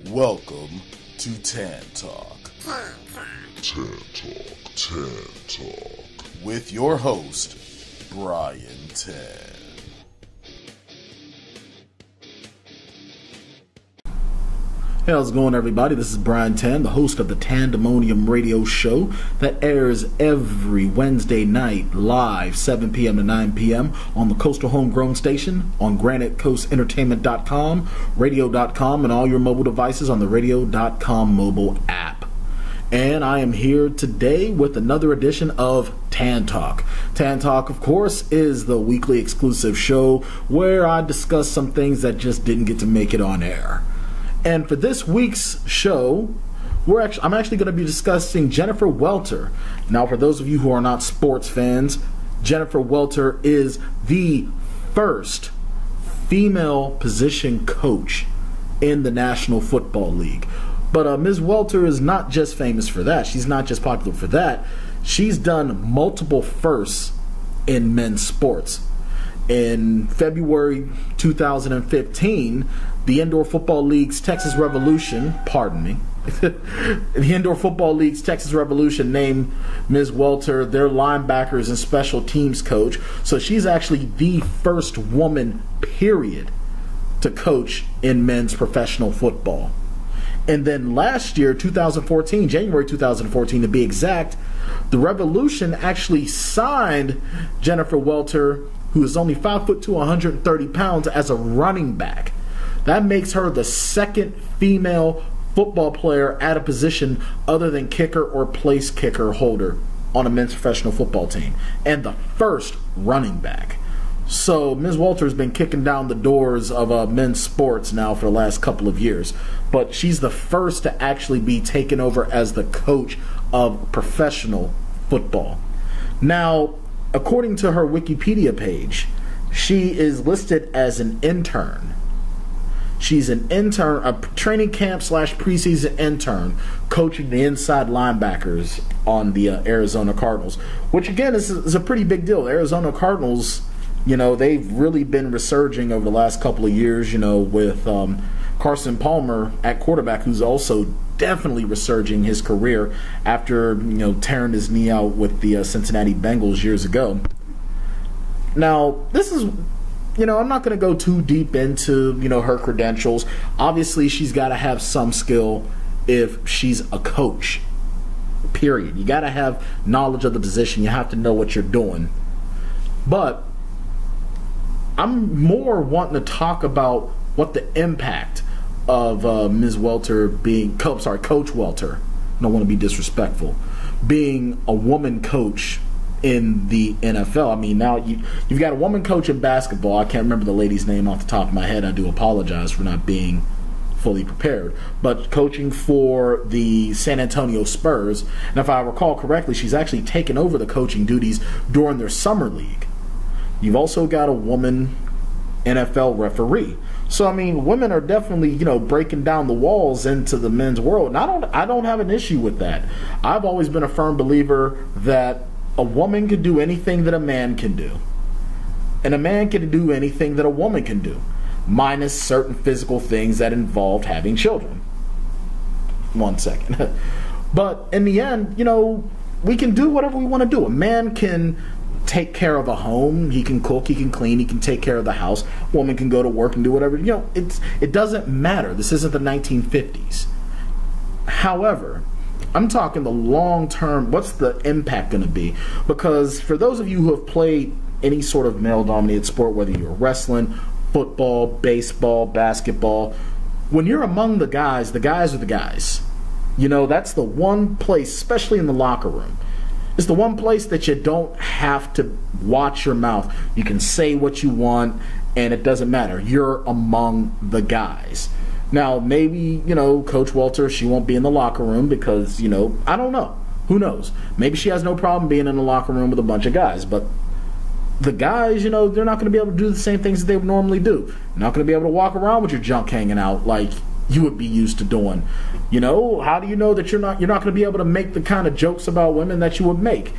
Welcome to Tann Talk. Tann Talk. With your host, Brian Tann. Hey, how's it going, everybody? This is Brian Tann, the host of the Tandemonium radio show that airs every Wednesday night live 7 p.m. to 9 p.m. on the Coastal Homegrown Station, on GraniteCoastEntertainment.com, Radio.com, and all your mobile devices on the Radio.com mobile app. And I am here today with another edition of Tann Talk. Tann Talk, of course, is the weekly exclusive show where I discuss some things that just didn't get to make it on air. And for this week's show, I'm actually going to be discussing Jennifer Welter. Now, for those of you who are not sports fans, Jennifer Welter is the first female position coach in the National Football League. But Ms. Welter is not just famous for that. She's not just popular for that. She's done multiple firsts in men's sports. In February 2015, the Indoor Football League's Texas Revolution, the Indoor Football League's Texas Revolution named Ms. Welter their linebackers and special teams coach. So she's actually the first woman, period, to coach in men's professional football. And then last year, 2014, January 2014 to be exact, the Revolution actually signed Jennifer Welter, who is only 5'2", 130 pounds, as a running back. That makes her the second female football player at a position other than kicker or place kicker holder on a men's professional football team, and the first running back. So Ms. Welter has been kicking down the doors of men's sports now for the last couple of years, but she's the first to actually be taken over as the coach of professional football. Now, according to her Wikipedia page, she is listed as an intern. She's an intern, a training camp / preseason intern, coaching the inside linebackers on the Arizona Cardinals, which again is a pretty big deal. The Arizona Cardinals, they've really been resurging over the last couple of years, with Carson Palmer at quarterback, who's also definitely resurging his career after, tearing his knee out with the Cincinnati Bengals years ago. Now, this is, I'm not going to go too deep into, her credentials. Obviously, she's got to have some skill if she's a coach, period. You got to have knowledge of the position. You have to know what you're doing. But I'm more wanting to talk about what the impact of Ms. Welter Coach Welter, I don't want to be disrespectful, being a woman coach in the NFL. I mean, now you've got a woman coach in basketball. I can't remember the lady's name off the top of my head. I do apologize for not being fully prepared. But coaching for the San Antonio Spurs, and if I recall correctly, she's actually taken over the coaching duties during their summer league. You've also got a woman NFL referee. So, I mean, women are definitely, breaking down the walls into the men's world. And I don't have an issue with that. I've always been a firm believer that a woman can do anything that a man can do. And a man can do anything that a woman can do, minus certain physical things that involved having children. 1 second. But in the end, we can do whatever we want to do. A man can take care of a home, he can cook, he can clean, he can take care of the house. A woman can go to work and do whatever. It doesn't matter. This isn't the 1950s. However, I'm talking the long term. What's the impact going to be? Because for those of you who have played any sort of male-dominated sport, whether you're wrestling, football, baseball, basketball, when you're among the guys are the guys. That's the one place, especially in the locker room. It's the one place that you don't have to watch your mouth. You can say what you want, and it doesn't matter. You're among the guys. Now, maybe, Coach Welter, she won't be in the locker room because, I don't know. Who knows? Maybe she has no problem being in the locker room with a bunch of guys. But the guys, they're not going to be able to do the same things that they would normally do. You're not going to be able to walk around with your junk hanging out like you would be used to doing. How do you know that you're not going to be able to make the kind of jokes about women that you would make?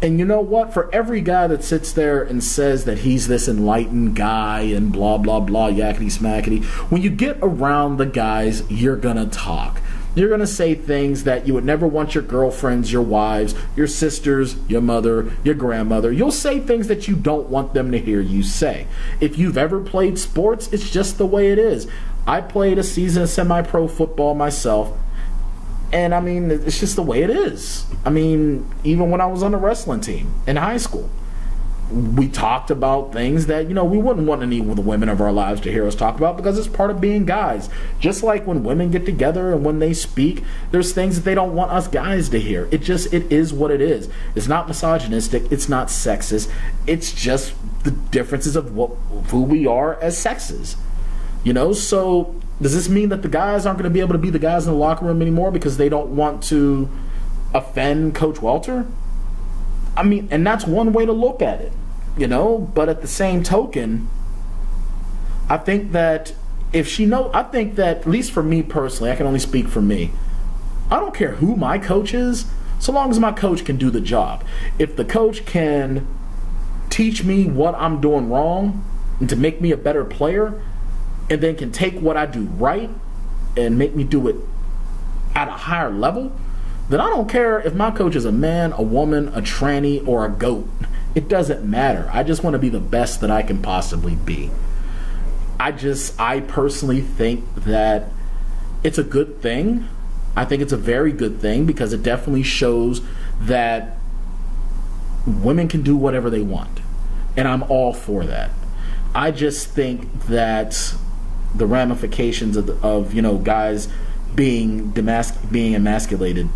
And you know what? For every guy that sits there and says that he's this enlightened guy and blah, blah, blah, yakety smackety, when you get around the guys, you're going to talk. You're going to say things that you would never want your girlfriends, your wives, your sisters, your mother, your grandmother. You'll say things that you don't want them to hear you say. If you've ever played sports, it's just the way it is. I played a season of semi-pro football myself. And, I mean, it's just the way it is. I mean, even when I was on the wrestling team in high school, we talked about things that, we wouldn't want any of the women of our lives to hear us talk about because it's part of being guys. Just like when women get together and when they speak, there's things that they don't want us guys to hear. It is what it is. It's not misogynistic. It's not sexist. It's just the differences of who we are as sexes. So does this mean that the guys aren't going to be able to be the guys in the locker room anymore because they don't want to offend Coach Welter? I mean, and that's one way to look at it, But at the same token, I think that I think that, at least for me personally, I can only speak for me. I don't care who my coach is, so long as my coach can do the job. If the coach can teach me what I'm doing wrong and to make me a better player, and then can take what I do right and make me do it at a higher level, then I don't care if my coach is a man, a woman, a tranny, or a goat. It doesn't matter. I just want to be the best that I can possibly be. I personally think that it's a good thing. I think it's a very good thing because it definitely shows that women can do whatever they want. And I'm all for that. I just think that the ramifications of guys being emasculated,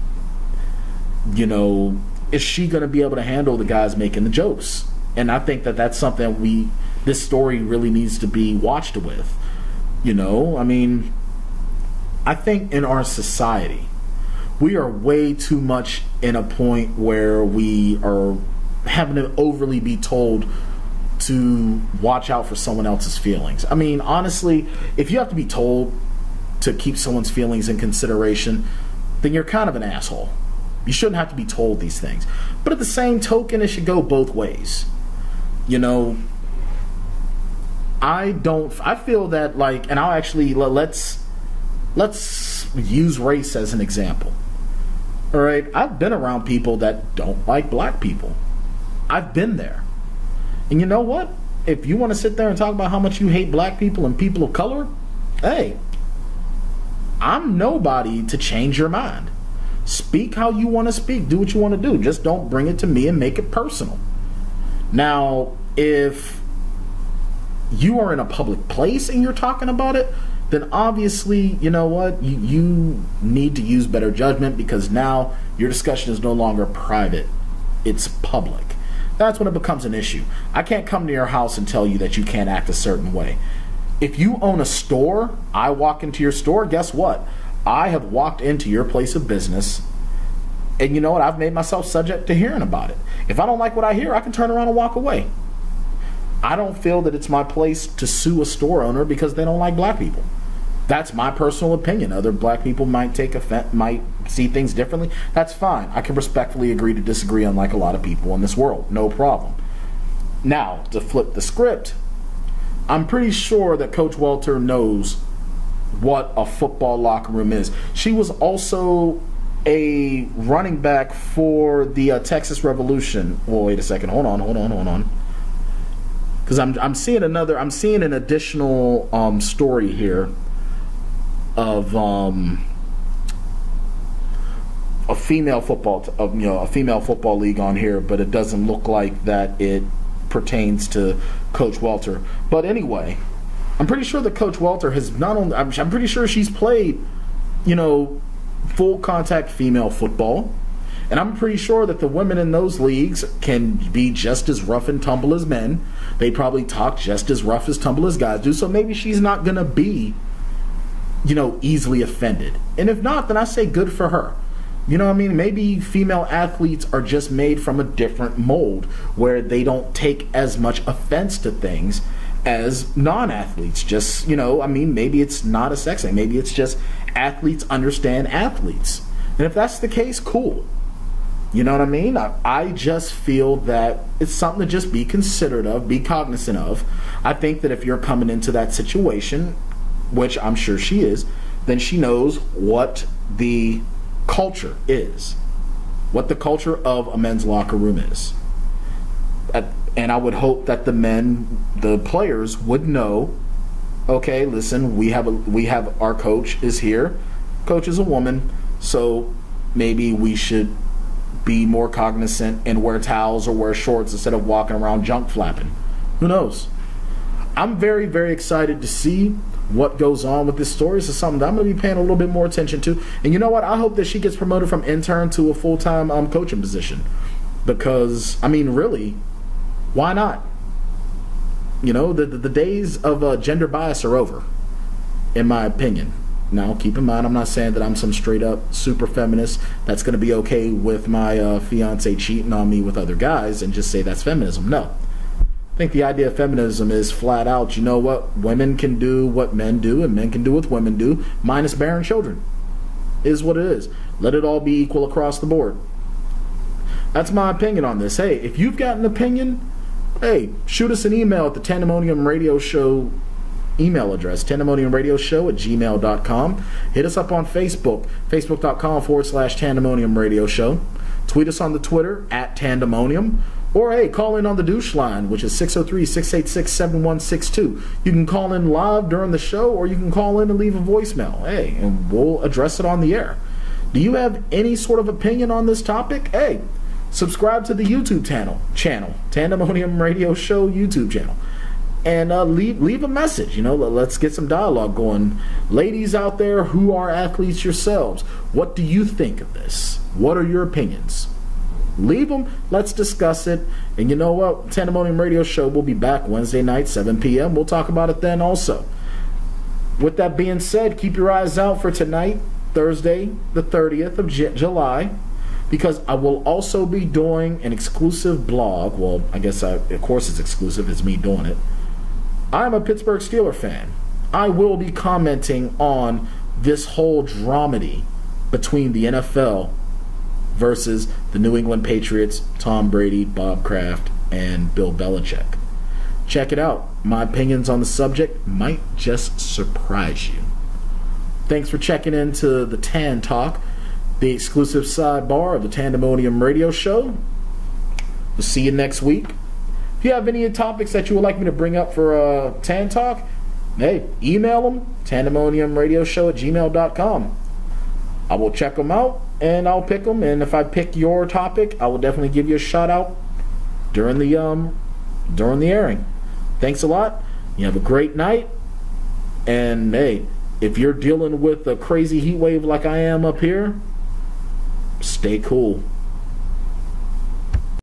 is she going to be able to handle the guys making the jokes? And I think that that's something this story really needs to be watched with. I mean, I think in our society, we are way too much in a point where we are having to overly be told to watch out for someone else's feelings. I mean, honestly, if you have to be told to keep someone's feelings in consideration, then you're kind of an asshole. You shouldn't have to be told these things. But at the same token, it should go both ways. I feel that, and I'll actually, let's use race as an example. All right, I've been around people that don't like black people. I've been there. And you know what? If you want to sit there and talk about how much you hate black people and people of color, hey, I'm nobody to change your mind. Speak how you want to speak. Do what you want to do. Just don't bring it to me and make it personal. Now, if you are in a public place and you're talking about it, then obviously, you know what? You need to use better judgment because now your discussion is no longer private. It's public. That's when it becomes an issue. I can't come to your house and tell you that you can't act a certain way. If you own a store, I walk into your store, guess what? I have walked into your place of business, and you know what? I've made myself subject to hearing about it. If I don't like what I hear, I can turn around and walk away. I don't feel that it's my place to sue a store owner because they don't like black people. That's my personal opinion. Other black people might take offense, might see things differently. That's fine. I can respectfully agree to disagree, unlike a lot of people in this world. No problem. Now, to flip the script, I'm pretty sure that Coach Welter knows what a football locker room is. She was also a running back for the Texas Revolution. Well, wait a second. Hold on. Because I'm seeing an additional story here of a female football league on here, but it doesn't look like that it pertains to Coach Welter. But anyway, I'm pretty sure that Coach Welter has not only, I'm pretty sure she's played, full contact female football. And I'm pretty sure that the women in those leagues can be just as rough and tumble as men. They probably talk just as rough as tumble as guys do. So maybe she's not going to be, easily offended. And if not, then I say good for her. You know what I mean? Maybe female athletes are just made from a different mold where they don't take as much offense to things as non-athletes. Just, maybe it's not a sex thing. Maybe it's just athletes understand athletes. And if that's the case, cool. You know what I mean? I just feel that it's something to just be considerate of, be cognizant of. I think that if you're coming into that situation, which I'm sure she is, then she knows what the culture is, what the culture of a men's locker room is. And I would hope that the players would know, okay, listen, we have our coach is here. Coach is a woman, so maybe we should be more cognizant and wear towels or wear shorts instead of walking around junk flapping. Who knows? I'm very, very excited to see what goes on with this story. This is something that I'm going to be paying a little bit more attention to. And you know what? I hope that she gets promoted from intern to a full-time coaching position. Because, I mean, really, why not? You know, the days of gender bias are over, in my opinion. Now, keep in mind, I'm not saying that I'm some straight-up super feminist that's going to be okay with my fiance cheating on me with other guys and just say that's feminism. No. I think the idea of feminism is flat out, you know what? Women can do what men do and men can do what women do, minus bearing children. Is what it is. Let it all be equal across the board. That's my opinion on this. Hey, if you've got an opinion, hey, shoot us an email at the Tandemonium Radio Show email address, tandemoniumradioshow@gmail.com. Hit us up on Facebook, facebook.com/Tandemonium Radio Show. Tweet us on the Twitter @Tandemonium. Or, hey, call in on the douche line, which is 603-686-7162. You can call in live during the show, or you can call in and leave a voicemail. Hey, and we'll address it on the air. Do you have any sort of opinion on this topic? Hey, subscribe to the YouTube channel, Tandemonium Radio Show YouTube channel. And leave a message. You know, let's get some dialogue going. Ladies out there who are athletes yourselves, what do you think of this? What are your opinions? Leave them. Let's discuss it. And you know what? Tandemonium Radio Show will be back Wednesday night, 7 p.m. We'll talk about it then also. With that being said, keep your eyes out for tonight, Thursday, the 30th of July, because I will also be doing an exclusive blog. Well, I guess, of course it's exclusive. It's me doing it. I'm a Pittsburgh Steelers fan. I will be commenting on this whole dramedy between the NFL versus the New England Patriots, Tom Brady, Bob Kraft, and Bill Belichick. Check it out. My opinions on the subject might just surprise you. Thanks for checking into the Tann Talk, the exclusive sidebar of the Tandemonium Radio Show. We'll see you next week. If you have any topics that you would like me to bring up for Tann Talk, hey, email them, tandemoniumradioshow@gmail.com. I will check them out, and I'll pick them, and if I pick your topic, I will definitely give you a shout out during the airing. Thanks a lot. You have a great night, and hey, if you're dealing with a crazy heat wave like I am up here, stay cool.